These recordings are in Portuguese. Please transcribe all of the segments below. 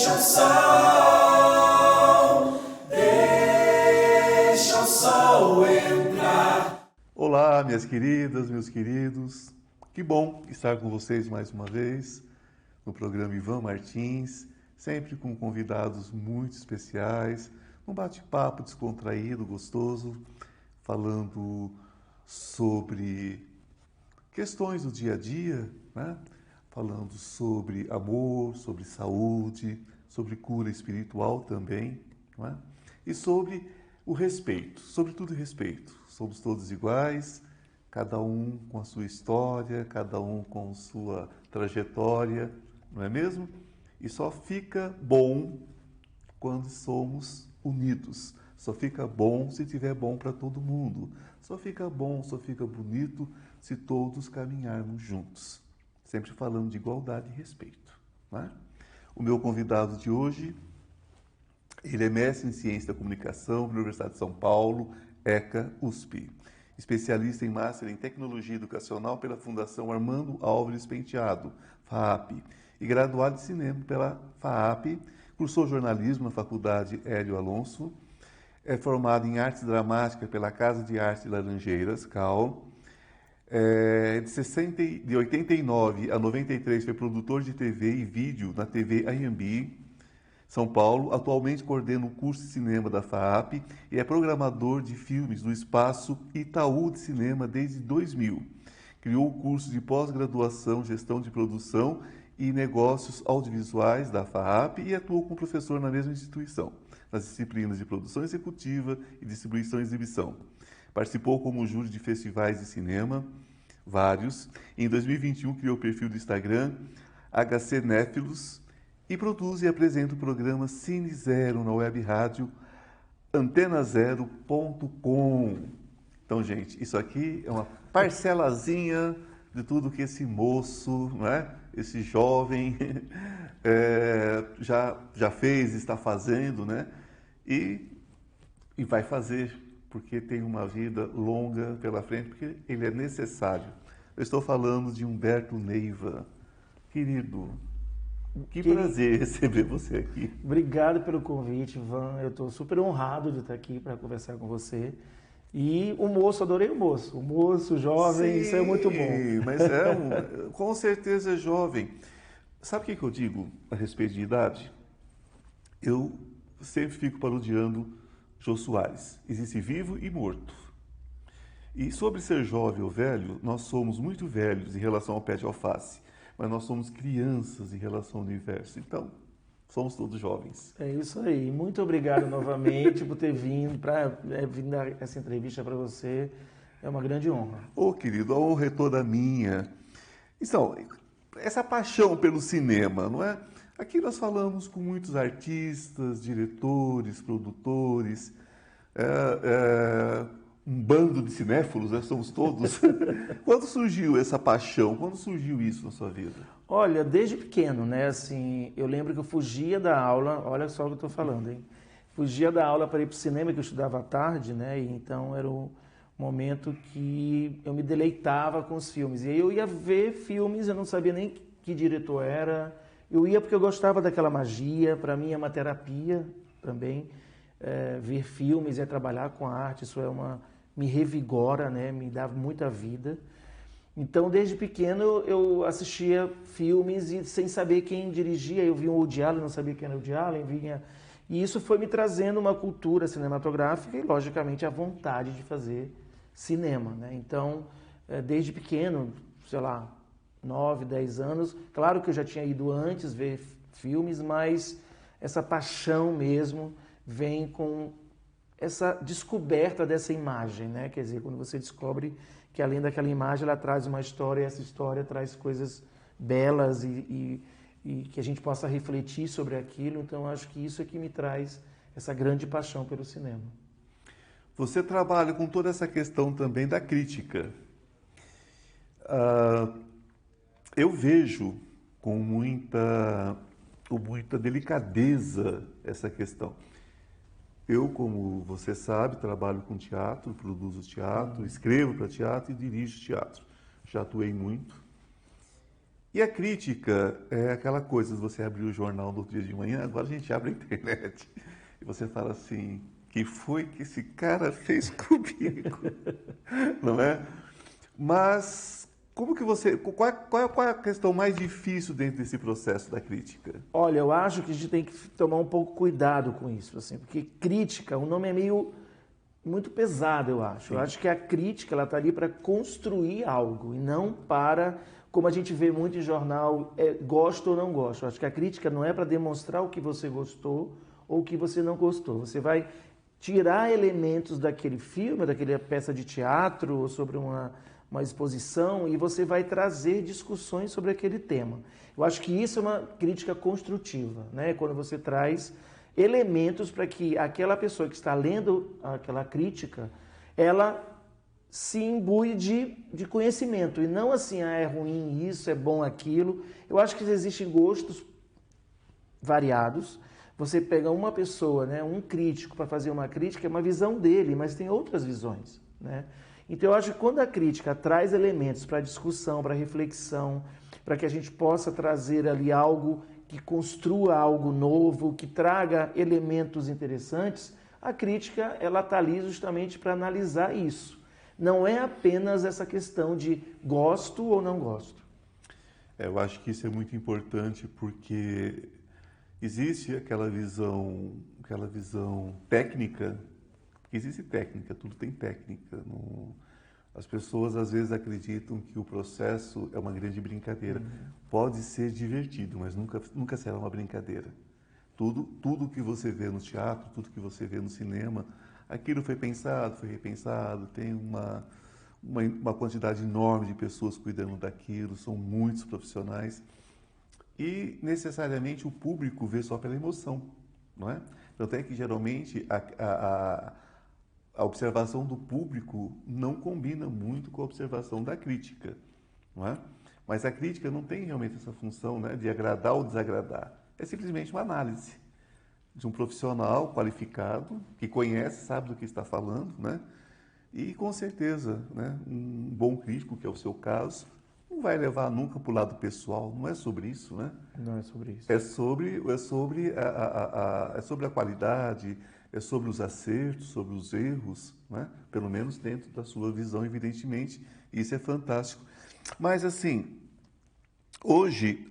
deixa o sol entrar. Olá, minhas queridas, meus queridos. Que bom estar com vocês mais uma vez no programa Ivan Martins, sempre com convidados muito especiais, um bate-papo descontraído, gostoso, falando sobre questões do dia a dia, né? Falando sobre amor, sobre saúde, sobre cura espiritual também, não é? E sobre o respeito, sobretudo respeito. Somos todos iguais, cada um com a sua história, cada um com sua trajetória, não é mesmo? E só fica bom quando somos unidos. Só fica bom se tiver bom para todo mundo. Só fica bom, só fica bonito se todos caminharmos juntos. Sempre falando de igualdade e respeito. Né? O meu convidado de hoje, ele é mestre em Ciência da Comunicação pela Universidade de São Paulo, ECA, USP. Especialista em Master em Tecnologia Educacional pela Fundação Armando Álvares Penteado, FAAP. E graduado em Cinema pela FAAP. Cursou jornalismo na Faculdade Hélio Alonso. É formado em Artes Dramáticas pela Casa de Arte Laranjeiras, CAL. De 89 a 93 foi produtor de TV e vídeo na TV Anhembi, São Paulo. Atualmente coordena o curso de cinema da FAAP e é programador de filmes do Espaço Itaú de Cinema desde 2000. Criou o curso de pós-graduação, Gestão de Produção e Negócios Audiovisuais da FAAP e atuou como professor na mesma instituição, nas disciplinas de Produção Executiva e Distribuição e Exibição. Participou como júri de festivais de cinema, vários. Em 2021 criou o perfil do Instagram HC Néfilos e produz e apresenta o programa Cine Zero na web rádio antenazero.com. Então, gente, isso aqui é uma parcelazinha de tudo que esse moço, né, esse jovem já fez, está fazendo, né, e vai fazer, porque tem uma vida longa pela frente, porque ele é necessário. Eu estou falando de Humberto Neiva. Querido, que prazer receber você aqui. Obrigado pelo convite, Ivan. Eu estou super honrado de estar aqui para conversar com você. E o moço, adorei o moço. O moço, jovem, Sim, isso é muito bom. Mas com certeza é jovem. Sabe o que eu digo a respeito de idade? Eu sempre fico parodiando Jô Soares. Existe vivo e morto. E sobre ser jovem ou velho, nós somos muito velhos em relação ao pé de alface, mas nós somos crianças em relação ao universo. Então, somos todos jovens. É isso aí. Muito obrigado novamente por ter vindo, vir dar essa entrevista para você. É uma grande honra. Ô, querido, a honra é toda minha. Então, essa paixão pelo cinema, não é? Aqui nós falamos com muitos artistas, diretores, produtores, um bando de cinéfilos, né? Somos todos. Quando surgiu essa paixão? Quando surgiu isso na sua vida? Olha, desde pequeno, né? Assim, eu lembro que eu fugia da aula, olha só o que eu estou falando, hein? Fugia da aula para ir para o cinema, que eu estudava à tarde, né? E então era o momento que eu me deleitava com os filmes. E aí eu ia ver filmes, eu não sabia nem que diretor era. Eu ia porque eu gostava daquela magia, para mim é uma terapia também. Ver filmes, trabalhar com arte, isso me revigora, né? Me dá muita vida. Então, desde pequeno, eu assistia filmes e sem saber quem dirigia. Eu vi um Woody Allen, não sabia quem era o Woody Allen. E isso foi me trazendo uma cultura cinematográfica e, logicamente, a vontade de fazer cinema, né? Então, desde pequeno, sei lá, 9, 10 anos, claro que eu já tinha ido antes ver filmes, mas essa paixão mesmo vem com essa descoberta dessa imagem, né? Quer dizer, quando você descobre que além daquela imagem ela traz uma história, e essa história traz coisas belas e que a gente possa refletir sobre aquilo. Então, acho que isso é que me traz essa grande paixão pelo cinema. Você trabalha com toda essa questão também da crítica. Eu vejo com muita delicadeza essa questão. Eu, como você sabe, trabalho com teatro, produzo teatro, escrevo para teatro e dirijo teatro. Já atuei muito. E a crítica é aquela coisa, se você abrir o jornal no outro dia de manhã, agora a gente abre a internet e você fala assim, que foi que esse cara fez comigo? Não é? Mas como que você, qual é a questão mais difícil dentro desse processo da crítica? Olha, eu acho que a gente tem que tomar um pouco cuidado com isso, assim, porque crítica, o nome é meio muito pesado, eu acho. Eu acho que a crítica, ela está ali para construir algo e não para, como a gente vê muito em jornal, gosto ou não gosto. Eu acho que a crítica não é para demonstrar o que você gostou ou o que você não gostou. Você vai tirar elementos daquele filme, daquela peça de teatro ou sobre uma exposição e você vai trazer discussões sobre aquele tema. Eu acho que isso é uma crítica construtiva, né? Quando você traz elementos para que aquela pessoa que está lendo aquela crítica, ela se imbui de conhecimento e não assim, é ruim isso, é bom aquilo. Eu acho que existem gostos variados. Você pega uma pessoa, né, um crítico para fazer uma crítica, é uma visão dele, mas tem outras visões, né? Então eu acho que quando a crítica traz elementos para discussão, para reflexão, para que a gente possa trazer ali algo que construa algo novo, que traga elementos interessantes, a crítica ela está ali justamente para analisar isso. Não é apenas essa questão de gosto ou não gosto. Eu acho que isso é muito importante porque existe aquela visão técnica, porque existe técnica, tudo tem técnica. As pessoas às vezes acreditam que o processo é uma grande brincadeira. Pode ser divertido, mas nunca será uma brincadeira. Tudo que você vê no teatro, tudo que você vê no cinema, aquilo foi pensado, foi repensado, tem uma quantidade enorme de pessoas cuidando daquilo, são muitos profissionais. E necessariamente o público vê só pela emoção, não é? Tanto é que geralmente a observação do público não combina muito com a observação da crítica, não é? Mas a crítica não tem realmente essa função, né, de agradar ou desagradar. É simplesmente uma análise de um profissional qualificado, que conhece, sabe do que está falando, né? E com certeza, né, um bom crítico, que é o seu caso, não vai levar nunca para o lado pessoal, não é sobre isso, né? Não é sobre isso. É sobre a qualidade, é sobre os acertos, sobre os erros, né? Pelo menos dentro da sua visão, evidentemente, isso é fantástico. Mas, assim, hoje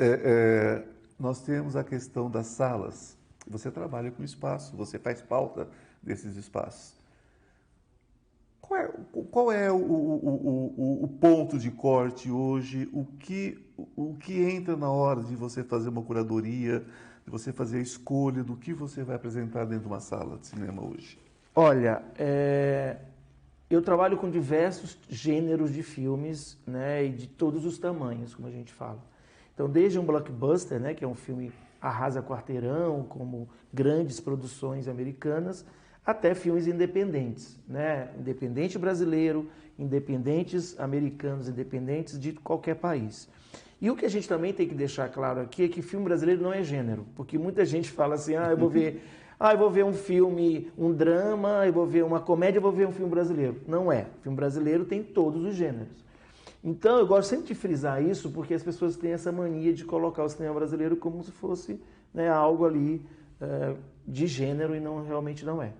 nós temos a questão das salas. Você trabalha com espaço, você faz pauta desses espaços. Qual é o ponto de corte hoje? O que entra na hora de você fazer uma curadoria, de você fazer a escolha do que você vai apresentar dentro de uma sala de cinema hoje? Olha, eu trabalho com diversos gêneros de filmes, né, e de todos os tamanhos, como a gente fala. Então, desde um blockbuster, né, que é um filme arrasa quarteirão, como grandes produções americanas, até filmes independentes, né? Independente brasileiro, independentes americanos, independentes de qualquer país. E o que a gente também tem que deixar claro aqui é que filme brasileiro não é gênero, porque muita gente fala assim, eu vou ver um filme, um drama, eu vou ver uma comédia, eu vou ver um filme brasileiro. Não é. O filme brasileiro tem todos os gêneros. Então, eu gosto sempre de frisar isso, porque as pessoas têm essa mania de colocar o cinema brasileiro como se fosse, né, algo ali de gênero e realmente não é.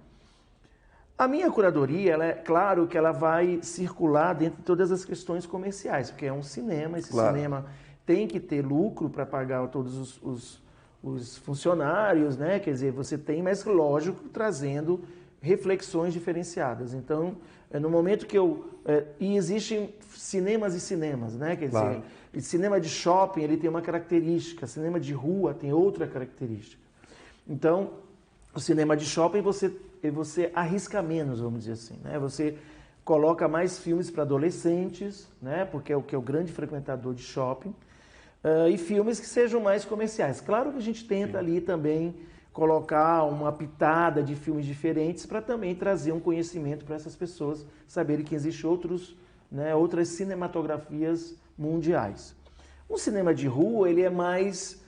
A minha curadoria, claro que ela vai circular dentro de todas as questões comerciais, porque é um cinema, esse cinema tem que ter lucro para pagar todos os funcionários, né? Quer dizer, você tem, mas lógico, trazendo reflexões diferenciadas. Então, no momento que e existem cinemas e cinemas, né? Quer dizer, cinema de shopping ele tem uma característica, cinema de rua tem outra característica. Então, o cinema de shopping você arrisca menos, vamos dizer assim, né? Você coloca mais filmes para adolescentes, né? Porque é o grande frequentador de shopping, e filmes que sejam mais comerciais. Claro que a gente tenta ali também colocar uma pitada de filmes diferentes para também trazer um conhecimento para essas pessoas saberem que existem outras cinematografias mundiais. Um cinema de rua, ele é mais...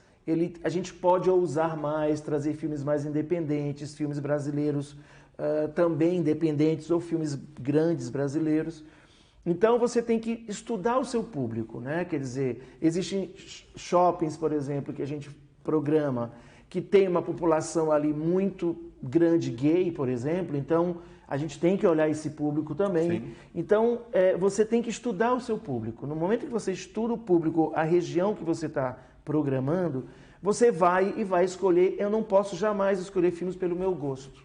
a gente pode ousar mais, trazer filmes mais independentes, filmes brasileiros também independentes ou filmes grandes brasileiros. Então você tem que estudar o seu público, né? Quer dizer, existem shoppings, por exemplo, que a gente programa, que tem uma população ali muito grande gay, por exemplo, então a gente tem que olhar esse público também. Sim. Então você tem que estudar o seu público. No momento que você estuda o público, a região que você está programando, você vai escolher. Eu não posso jamais escolher filmes pelo meu gosto,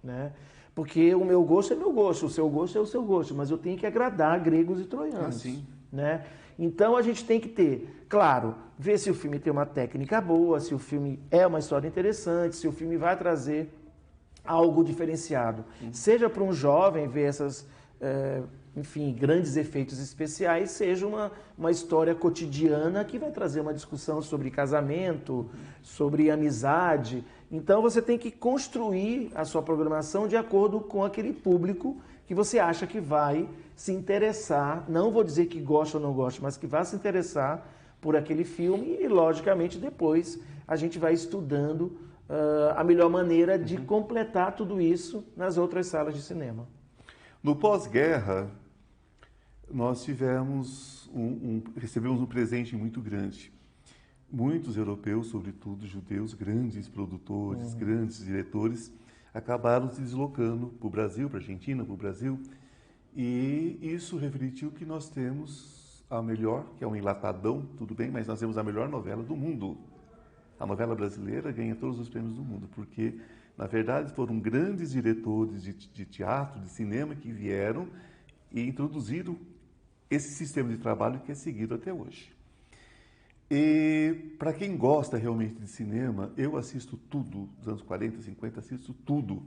né? Porque o meu gosto é meu gosto, o seu gosto é o seu gosto, mas eu tenho que agradar gregos e troianos. Sim. Né? Então a gente tem que ter, claro, ver se o filme tem uma técnica boa, se o filme é uma história interessante, se o filme vai trazer algo diferenciado. Seja para um jovem ver essas, enfim, grandes efeitos especiais, seja uma história cotidiana que vai trazer uma discussão sobre casamento, sobre amizade. Então você tem que construir a sua programação de acordo com aquele público que você acha que vai se interessar, não vou dizer que gosta ou não gosta, mas que vai se interessar por aquele filme e, logicamente, depois a gente vai estudando a melhor maneira de completar tudo isso nas outras salas de cinema. No pós-guerra, nós recebemos um presente muito grande. Muitos europeus, sobretudo judeus, grandes produtores, grandes diretores, acabaram se deslocando para o Brasil, para a Argentina, para o Brasil, e isso refletiu que nós temos a melhor, que é um enlatadão, tudo bem, mas nós temos a melhor novela do mundo. A novela brasileira ganha todos os prêmios do mundo, porque, na verdade, foram grandes diretores de teatro, de cinema, que vieram e introduziram esse sistema de trabalho que é seguido até hoje. E para quem gosta realmente de cinema, eu assisto tudo, dos anos 40, 50, assisto tudo.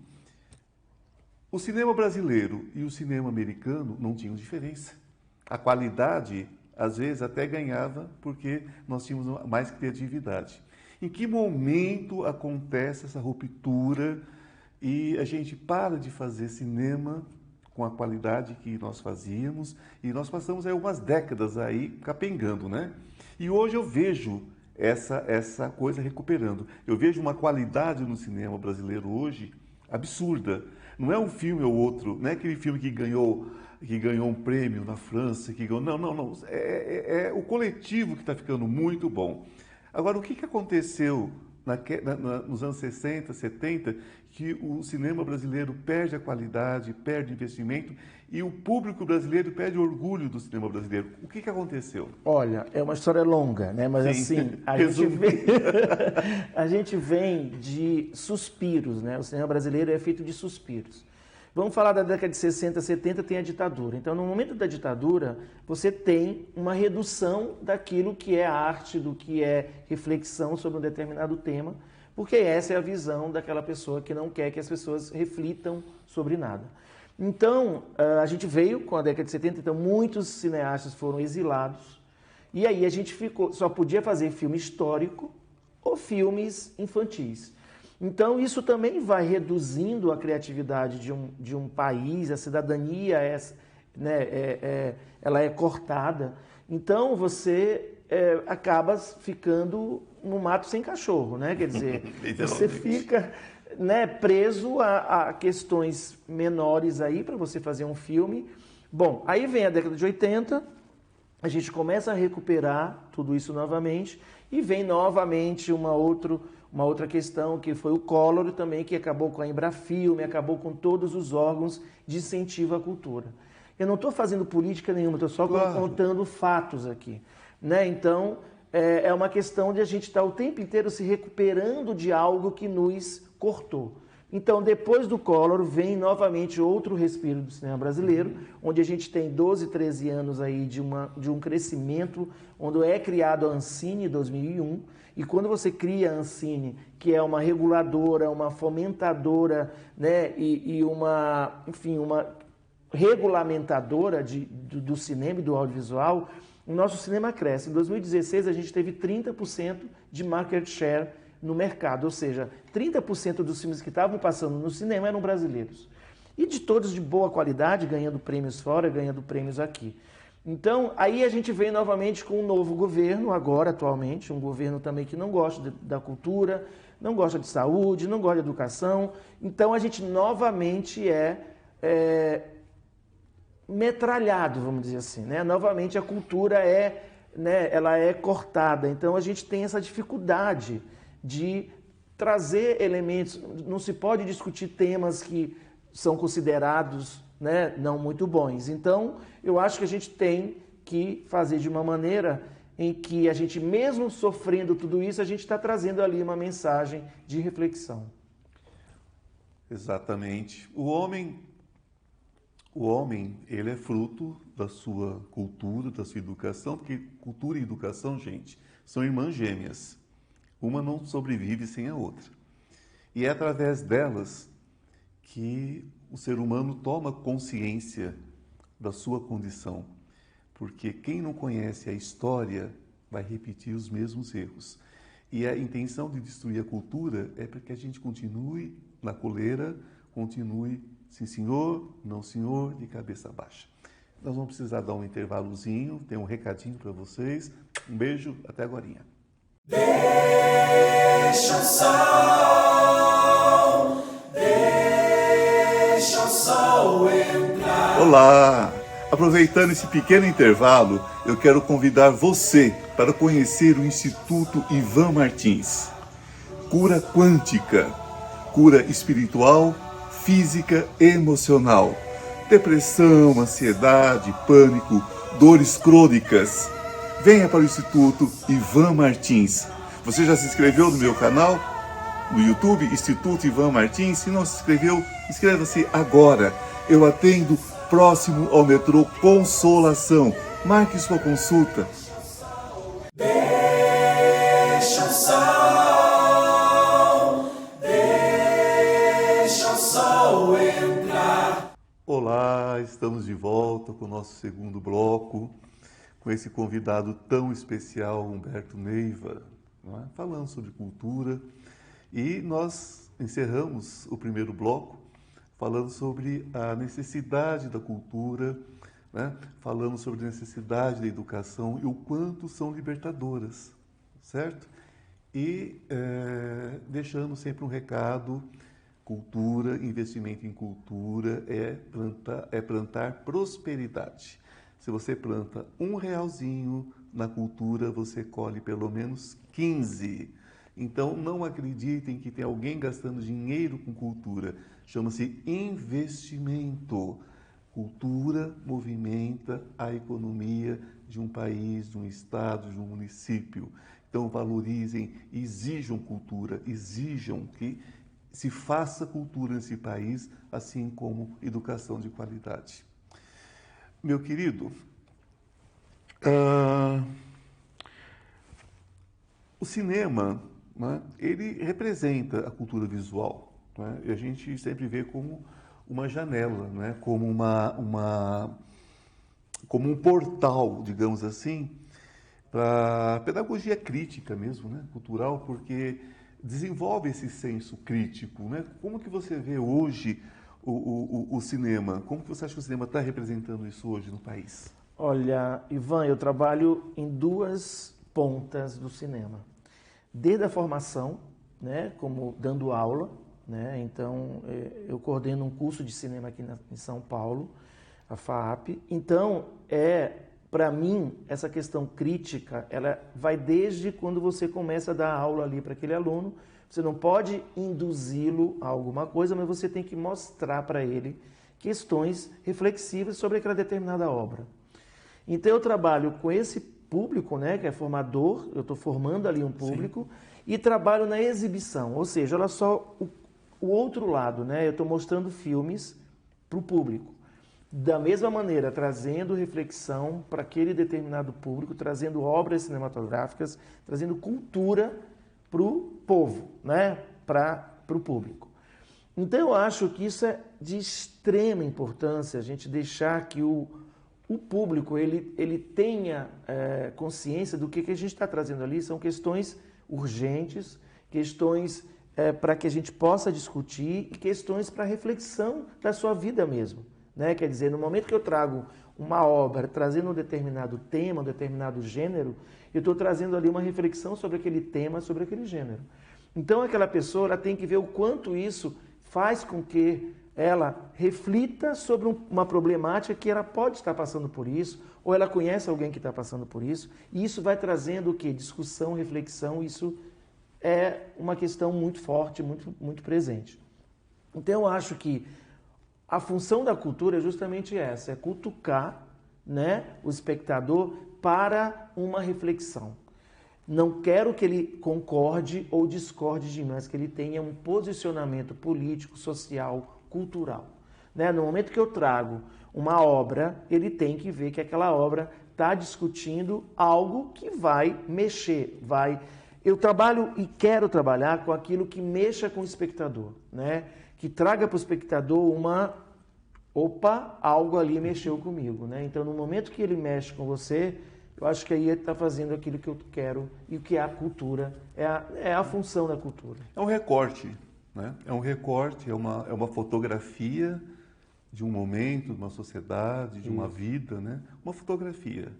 O cinema brasileiro e o cinema americano não tinham diferença. A qualidade, às vezes, até ganhava porque nós tínhamos mais criatividade. Em que momento acontece essa ruptura e a gente para de fazer cinema com a qualidade que nós fazíamos e nós passamos aí umas décadas aí capengando, né? E hoje eu vejo essa coisa recuperando. Eu vejo uma qualidade no cinema brasileiro hoje absurda. Não é um filme ou outro, não é aquele filme que ganhou um prêmio na França, que ganhou... Não. É o coletivo que está ficando muito bom. Agora, o que aconteceu nos anos 60, 70, que o cinema brasileiro perde a qualidade, perde investimento e o público brasileiro perde o orgulho do cinema brasileiro? O que aconteceu? Olha, é uma história longa, né? Mas Sim. assim, a gente vem de suspiros, né? O cinema brasileiro é feito de suspiros. Vamos falar da década de 60, 70, tem a ditadura. Então, no momento da ditadura, você tem uma redução daquilo que é arte, do que é reflexão sobre um determinado tema, porque essa é a visão daquela pessoa que não quer que as pessoas reflitam sobre nada. Então, a gente veio com a década de 70, então muitos cineastas foram exilados, e aí a gente só podia fazer filme histórico ou filmes infantis. Então, isso também vai reduzindo a criatividade de um país, a cidadania ela é cortada. Então, você acaba ficando no mato sem cachorro, né? Quer dizer, você fica preso a questões menores aí para você fazer um filme. Bom, aí vem a década de 80, a gente começa a recuperar tudo isso novamente e vem novamente uma outra questão, que foi o Collor também, que acabou com a Embrafilme, acabou com todos os órgãos de incentivo à cultura. Eu não estou fazendo política nenhuma, estou só contando fatos aqui. Né? Então, é uma questão de a gente estar o tempo inteiro se recuperando de algo que nos cortou. Então, depois do Collor, vem novamente outro respiro do cinema brasileiro, onde a gente tem 12, 13 anos aí de um crescimento, onde é criado a Ancine em 2001, e quando você cria a Ancine, que é uma reguladora, uma fomentadora, né, e uma regulamentadora do cinema e do audiovisual, o nosso cinema cresce. Em 2016, a gente teve 30% de market share no mercado, ou seja, 30% dos filmes que estavam passando no cinema eram brasileiros. E de todos de boa qualidade, ganhando prêmios fora, ganhando prêmios aqui. Então, aí a gente vem novamente com um novo governo, agora, atualmente, um governo também que não gosta da cultura, não gosta de saúde, não gosta de educação. Então, a gente novamente metralhado, vamos dizer assim, né? Novamente a cultura é, né, ela é cortada, então a gente tem essa dificuldade de trazer elementos, não se pode discutir temas que são considerados, né, não muito bons. Então, eu acho que a gente tem que fazer de uma maneira em que a gente, mesmo sofrendo tudo isso, a gente está trazendo ali uma mensagem de reflexão. Exatamente. O homem, ele é fruto da sua cultura, da sua educação, porque cultura e educação, gente, são irmãs gêmeas. Uma não sobrevive sem a outra. E é através delas que o ser humano toma consciência da sua condição. Porque quem não conhece a história vai repetir os mesmos erros. E a intenção de destruir a cultura é para que a gente continue na coleira, continue sim senhor, não senhor, de cabeça baixa. Nós vamos precisar dar um intervalozinho, tem um recadinho para vocês. Um beijo, até agorinha. Deixa o sol entrar. Olá! Aproveitando esse pequeno intervalo, eu quero convidar você para conhecer o Instituto Ivan Martins. Cura quântica, cura espiritual, física e emocional. Depressão, ansiedade, pânico, dores crônicas. Venha para o Instituto Ivan Martins. Você já se inscreveu no meu canal? No YouTube, Instituto Ivan Martins? Se não se inscreveu, inscreva-se agora. Eu atendo próximo ao metrô Consolação. Marque sua consulta. Deixa o sol entrar. Olá, estamos de volta com o nosso segundo bloco, com esse convidado tão especial, Humberto Neiva, não é? Falando sobre cultura. E nós encerramos o primeiro bloco falando sobre a necessidade da cultura, né? Falando sobre a necessidade da educação e o quanto são libertadoras, certo? E deixando sempre um recado: cultura, investimento em cultura é plantar prosperidade. Se você planta R$1 na cultura, você colhe pelo menos 15. Então, não acreditem que tem alguém gastando dinheiro com cultura. Chama-se investimento. Cultura movimenta a economia de um país, de um estado, de um município. Então, valorizem, exijam cultura, exijam que se faça cultura nesse país, assim como educação de qualidade. Meu querido, o cinema, né, ele representa a cultura visual, né, e a gente sempre vê como uma janela, né, como como um portal, digamos assim, para a pedagogia crítica mesmo, né, cultural, porque desenvolve esse senso crítico, né? Como que você vê hoje o cinema? Como que você acha que o cinema está representando isso hoje no país? Olha, Ivan, eu trabalho em duas pontas do cinema. Desde a formação, né, como dando aula, né? Então, eu coordeno um curso de cinema aqui em São Paulo, a FAAP. Então, para mim, essa questão crítica, ela vai desde quando você começa a dar aula ali para aquele aluno. Você não pode induzi-lo a alguma coisa, mas você tem que mostrar para ele questões reflexivas sobre aquela determinada obra. Então, eu trabalho com esse público, né, que é formador, eu estou formando ali um público, sim, e trabalho na exibição, ou seja, olha só o outro lado, né, eu estou mostrando filmes para o público. Da mesma maneira, trazendo reflexão para aquele determinado público, trazendo obras cinematográficas, trazendo cultura para o povo, né? Para o público. Então, eu acho que isso é de extrema importância, a gente deixar que o público ele tenha consciência do que a gente está trazendo ali. São questões urgentes, questões para que a gente possa discutir e questões para reflexão da sua vida mesmo. Né? Quer dizer, no momento que eu trago uma obra trazendo um determinado tema, um determinado gênero, eu estou trazendo ali uma reflexão sobre aquele tema, sobre aquele gênero. Então, aquela pessoa ela tem que ver o quanto isso faz com que ela reflita sobre uma problemática que ela pode estar passando por isso, ou ela conhece alguém que está passando por isso, e isso vai trazendo o quê? Discussão, reflexão, isso é uma questão muito forte, muito presente. Então eu acho que a função da cultura é justamente essa, é cutucar, né, o espectador para uma reflexão. Não quero que ele concorde ou discorde de mim, mas que ele tenha um posicionamento político, social, cultural. Né? No momento que eu trago uma obra, ele tem que ver que aquela obra está discutindo algo que vai mexer, Eu trabalho e quero trabalhar com aquilo que mexa com o espectador, né? Que traga para o espectador algo ali mexeu comigo, né? Então, no momento que ele mexe com você, eu acho que aí ele está fazendo aquilo que eu quero e o que é a cultura, é a função da cultura. É um recorte, né? É um recorte, é uma fotografia de um momento, de uma sociedade, de uma vida, né? Uma fotografia.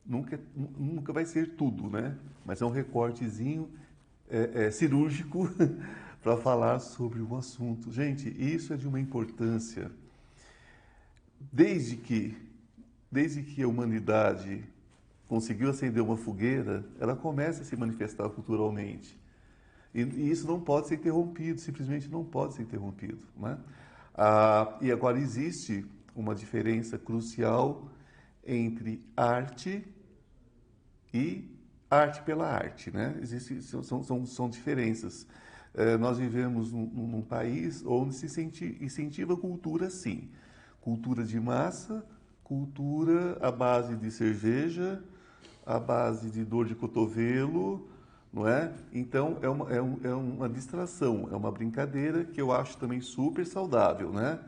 Nunca vai ser tudo, né? Mas é um recortezinho cirúrgico para falar sobre um assunto. Gente, isso é de uma importância. Desde que a humanidade conseguiu acender uma fogueira, ela começa a se manifestar culturalmente. E isso não pode ser interrompido, simplesmente não pode ser interrompido, né? E agora existe uma diferença crucial entre arte e arte pela arte, né? São diferenças. Nós vivemos num país onde se incentiva cultura, sim. Cultura de massa, cultura à base de cerveja, à base de dor de cotovelo, não é? Então, é uma distração, é uma brincadeira que eu acho também super saudável, né?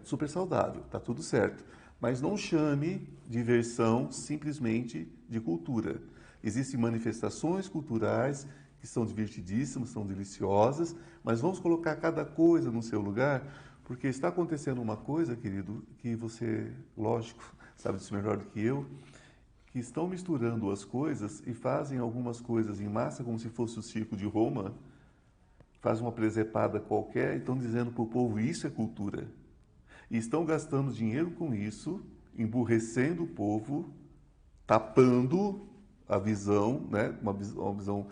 Super saudável, tá tudo certo. Mas não chame diversão simplesmente de cultura. Existem manifestações culturais que são divertidíssimas, são deliciosas, mas vamos colocar cada coisa no seu lugar, porque está acontecendo uma coisa, querido, que você, lógico, sabe disso melhor do que eu, que estão misturando as coisas e fazem algumas coisas em massa, como se fosse o circo de Roma, faz uma presepada qualquer e estão dizendo para o povo, isso é cultura. E estão gastando dinheiro com isso, emburrecendo o povo, tapando a visão, né? uma visão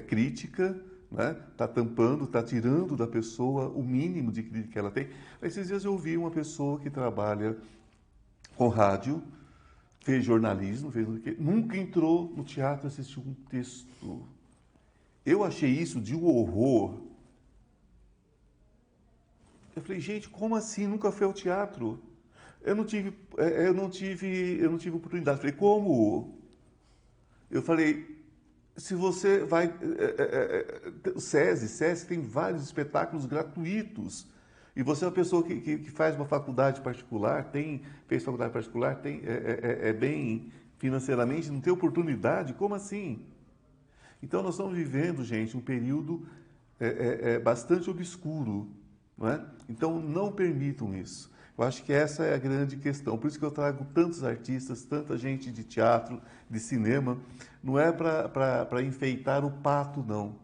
crítica, né? Tá tampando, tá tirando da pessoa o mínimo de crítica que ela tem. Esses dias eu ouvi uma pessoa que trabalha com rádio, fez jornalismo, nunca entrou no teatro e assistiu um texto. Eu achei isso de um horror. Eu falei, gente, como assim? Nunca foi ao teatro? Eu não tive oportunidade. Eu falei, como? Eu falei, se você vai... o SESI tem vários espetáculos gratuitos. E você é uma pessoa que faz uma faculdade particular, fez faculdade particular, é bem financeiramente, não tem oportunidade? Como assim? Então, nós estamos vivendo, gente, um período bastante obscuro. Não é? Então, não permitam isso. Eu acho que essa é a grande questão. Por isso que eu trago tantos artistas, tanta gente de teatro, de cinema. Não é para enfeitar o pato, não.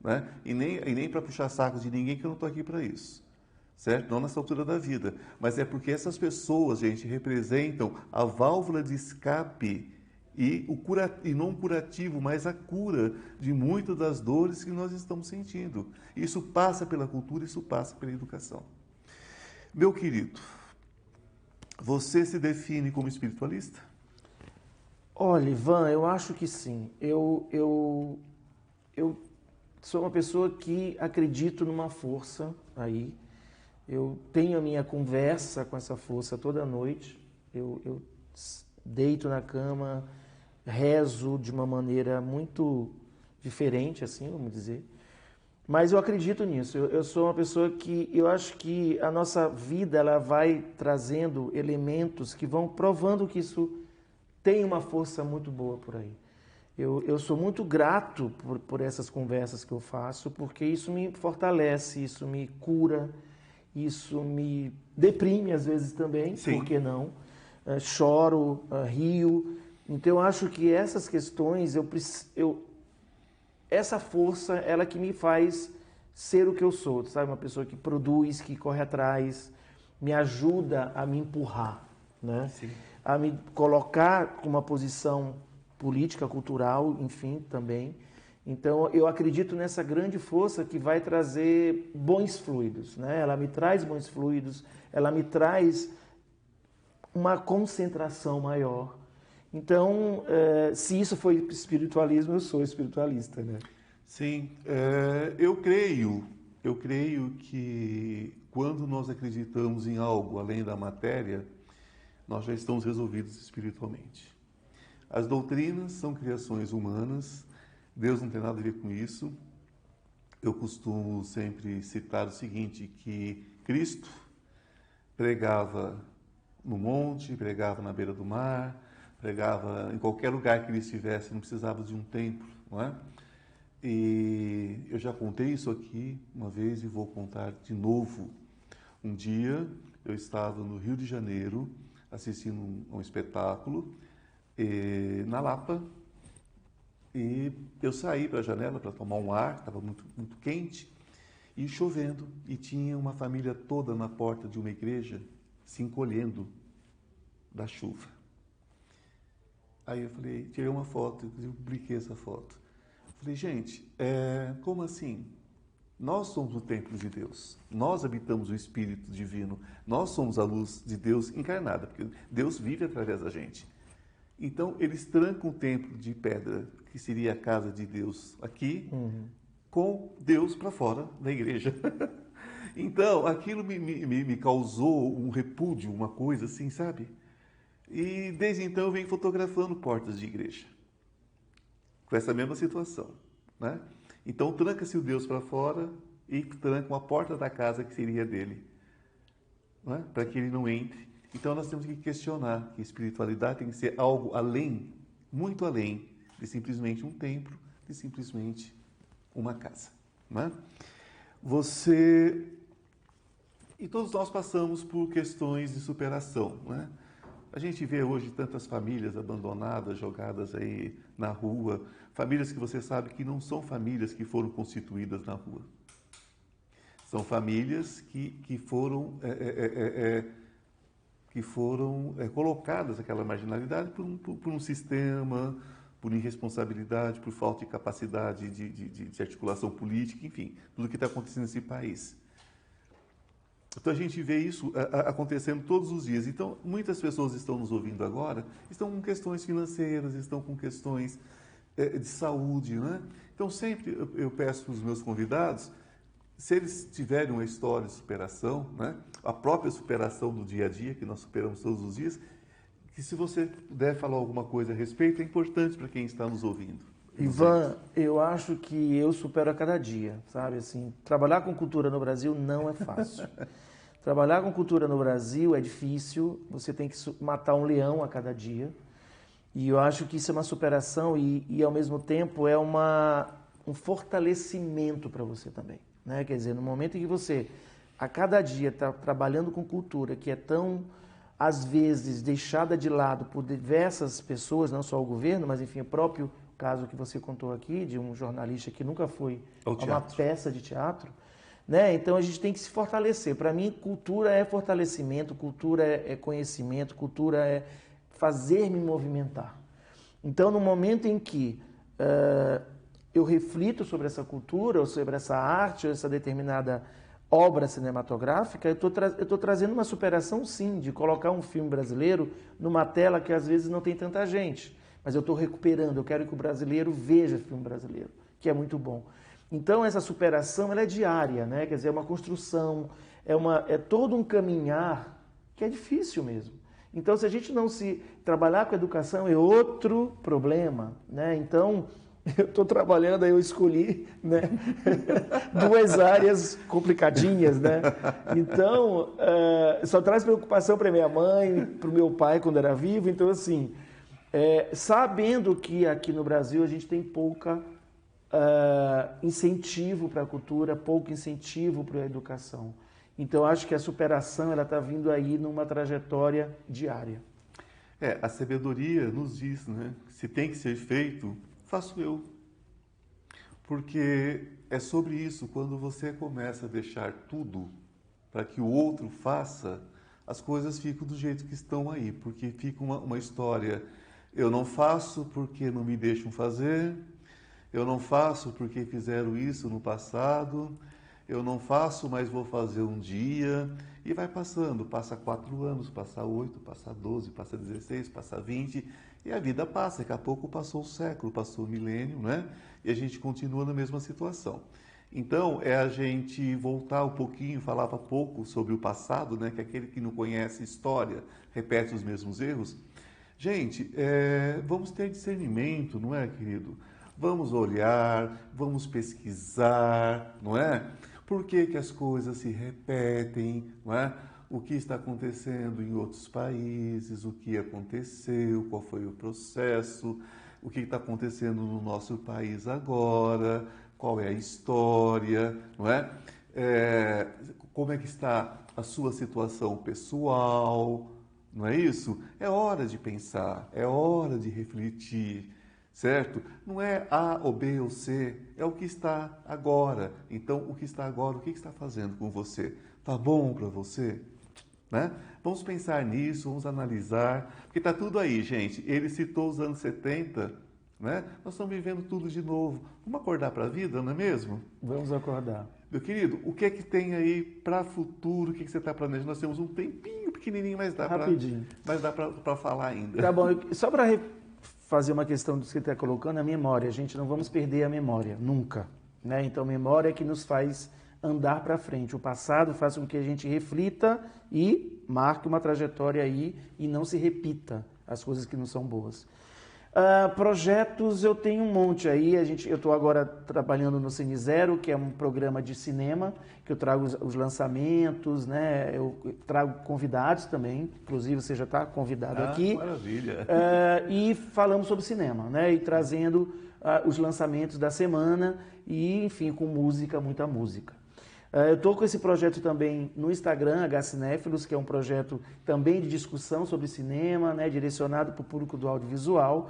Né? E nem para puxar saco de ninguém, que eu não estou aqui para isso. Certo? Não nessa altura da vida. Mas é porque essas pessoas, gente, representam a válvula de escape e não o curativo, mas a cura de muitas das dores que nós estamos sentindo. Isso passa pela cultura, isso passa pela educação. Meu querido, você se define como espiritualista? Olha, Ivan, eu acho que sim. Eu sou uma pessoa que acredito numa força aí. Eu tenho a minha conversa com essa força toda noite. Eu deito na cama, rezo de uma maneira muito diferente, assim, vamos dizer. Mas eu acredito nisso. Eu sou uma pessoa que eu acho que a nossa vida ela vai trazendo elementos que vão provando que isso tem uma força muito boa por aí. Eu sou muito grato por essas conversas que eu faço, porque isso me fortalece, isso me cura, isso me deprime às vezes também, Sim. por que não? Choro, rio. Então eu acho que essas questões, essa força, ela que me faz ser o que eu sou, sabe? Uma pessoa que produz, que corre atrás, me ajuda a me empurrar, né? Sim. A me colocar com uma posição política, cultural, enfim, também. Então, eu acredito nessa grande força que vai trazer bons fluidos, né? Ela me traz bons fluidos, ela me traz uma concentração maior. Então, se isso foi espiritualismo, eu sou espiritualista, né? Sim, eu creio que quando nós acreditamos em algo além da matéria, nós já estamos resolvidos espiritualmente. As doutrinas são criações humanas, Deus não tem nada a ver com isso. Eu costumo sempre citar o seguinte, que Cristo pregava no monte, pregava na beira do mar, pregava em qualquer lugar que ele estivesse, não precisava de um templo, não é? E eu já contei isso aqui uma vez e vou contar de novo. Um dia eu estava no Rio de Janeiro assistindo um espetáculo na Lapa e eu saí para a janela para tomar um ar, estava muito, muito quente e chovendo e tinha uma família toda na porta de uma igreja se encolhendo da chuva. Aí eu falei, tirei uma foto, inclusive publiquei essa foto. Falei, gente, como assim? Nós somos o templo de Deus, nós habitamos o Espírito Divino, nós somos a luz de Deus encarnada, porque Deus vive através da gente. Então, eles trancam o templo de pedra, que seria a casa de Deus aqui, com Deus para fora da igreja. Então, aquilo me causou um repúdio, uma coisa assim, sabe? E desde então eu venho fotografando portas de igreja, com essa mesma situação, né? Então tranca-se o Deus para fora e tranca a porta da casa que seria dele, né? Para que ele não entre. Então nós temos que questionar que a espiritualidade tem que ser algo além, muito além de simplesmente um templo, de simplesmente uma casa, né? E todos nós passamos por questões de superação, né? A gente vê hoje tantas famílias abandonadas, jogadas aí na rua, famílias que você sabe que não são famílias que foram constituídas na rua. São famílias que foram colocadas naquela marginalidade por um sistema, por irresponsabilidade, por falta de capacidade de articulação política, enfim, tudo o que está acontecendo nesse país. Então a gente vê isso acontecendo todos os dias. Então muitas pessoas estão nos ouvindo agora, estão com questões financeiras, estão com questões de saúde, né? Então sempre eu peço para os meus convidados, se eles tiverem uma história de superação, né? A própria superação do dia a dia, que nós superamos todos os dias, que se você puder falar alguma coisa a respeito, é importante para quem está nos ouvindo. Ivan, eu acho que eu supero a cada dia, sabe? Assim, trabalhar com cultura no Brasil não é fácil. Trabalhar com cultura no Brasil é difícil, você tem que matar um leão a cada dia. E eu acho que isso é uma superação e ao mesmo tempo, é um fortalecimento para você também, né? Quer dizer, no momento em que você, a cada dia, está trabalhando com cultura, que é tão, às vezes, deixada de lado por diversas pessoas, não só o governo, mas, enfim, o próprio caso que você contou aqui, de um jornalista que nunca foi a uma peça de teatro, né? Então a gente tem que se fortalecer. Para mim, cultura é fortalecimento, cultura é conhecimento, cultura é fazer-me movimentar. Então, no momento em que eu reflito sobre essa cultura, ou sobre essa arte, ou essa determinada obra cinematográfica, eu estou trazendo uma superação, sim, de colocar um filme brasileiro numa tela que às vezes não tem tanta gente. Mas eu estou recuperando, eu quero que o brasileiro veja filme brasileiro, que é muito bom. Então, essa superação, ela é diária, né? Quer dizer, é uma construção, é todo um caminhar que é difícil mesmo. Então, se a gente não se trabalhar com a educação, é outro problema, né? Então, eu estou trabalhando, aí eu escolhi, né? Duas áreas complicadinhas, né? Então, só traz preocupação para minha mãe, para o meu pai quando era vivo. Então, assim, sabendo que aqui no Brasil a gente tem pouca incentivo para a cultura, pouco incentivo para a educação. Então, acho que a superação ela está vindo aí numa trajetória diária. A sabedoria nos diz, né? Se tem que ser feito, faço eu. Porque é sobre isso. Quando você começa a deixar tudo para que o outro faça, as coisas ficam do jeito que estão aí, porque fica uma história. Eu não faço porque não me deixam fazer, eu não faço porque fizeram isso no passado, eu não faço, mas vou fazer um dia. E vai passando, passa 4 anos, passa 8, passa 12, passa 16, passa 20, e a vida passa. Daqui a pouco passou o século, passou o milênio, né? E a gente continua na mesma situação. Então, é a gente voltar um pouquinho, falava pouco sobre o passado, né? Que aquele que não conhece história repete os mesmos erros. Gente, vamos ter discernimento, não é, querido? Vamos olhar, vamos pesquisar, não é? Por que que as coisas se repetem, não é? O que está acontecendo em outros países, o que aconteceu, qual foi o processo, o que está acontecendo no nosso país agora, qual é a história, não é? Como é que está a sua situação pessoal, não é isso? É hora de pensar, é hora de refletir, certo? Não é A ou B ou C, é o que está agora. Então, o que está agora, o que está fazendo com você? Tá bom para você? Né? Vamos pensar nisso, vamos analisar, porque está tudo aí, gente. Ele citou os anos 70, né? Nós estamos vivendo tudo de novo. Vamos acordar para a vida, não é mesmo? Vamos acordar. Meu querido, o que é que tem aí para futuro? O que é que você está planejando? Nós temos um tempinho pequenininho, mas dá para falar ainda. Tá bom, só para fazer uma questão do que você está colocando, a memória. Gente, não vamos perder a memória, nunca. Né? Então, memória é que nos faz andar para frente. O passado faz com que a gente reflita e marque uma trajetória aí e não se repita as coisas que não são boas. Projetos eu tenho um monte aí. Eu estou agora trabalhando no Cine Zero, que é um programa de cinema, que eu trago os lançamentos, né? Eu trago convidados também, inclusive você já está convidado aqui. Maravilha! E falamos sobre cinema, né? E trazendo os lançamentos da semana e, enfim, com música, muita música. Eu estou com esse projeto também no Instagram, H-Cinéfilos, que é um projeto também de discussão sobre cinema, né, direcionado para o público do audiovisual.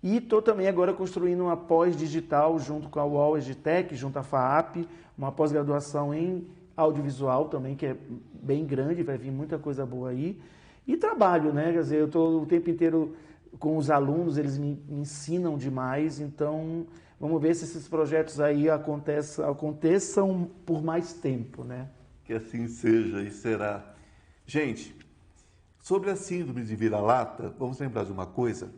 E estou também agora construindo uma pós-digital junto com a UOL Edtech, junto à FAAP, uma pós-graduação em audiovisual também, que é bem grande, vai vir muita coisa boa aí. E trabalho, né? Quer dizer, eu estou o tempo inteiro com os alunos, eles me ensinam demais, então vamos ver se esses projetos aí aconteçam por mais tempo, né? Que assim seja e será. Gente, sobre a síndrome de vira-lata, vamos lembrar de uma coisa.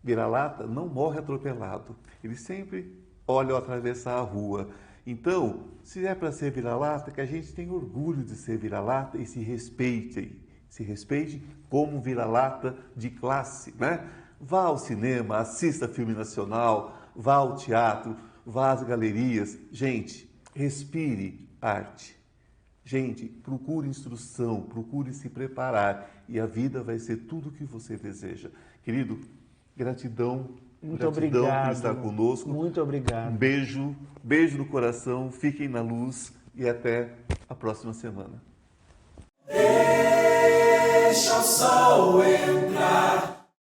Vira-lata não morre atropelado. Ele sempre olha ao atravessar a rua. Então, se é para ser vira-lata, que a gente tenha orgulho de ser vira-lata e se respeite. Se respeite como um vira-lata de classe, né? Vá ao cinema, assista filme nacional, vá ao teatro, vá às galerias. Gente, respire arte. Gente, procure instrução, procure se preparar e a vida vai ser tudo o que você deseja. Querido, gratidão. Muito gratidão obrigado por estar conosco. Muito obrigado. Um beijo no coração, fiquem na luz e até a próxima semana. Deixa o sol entrar.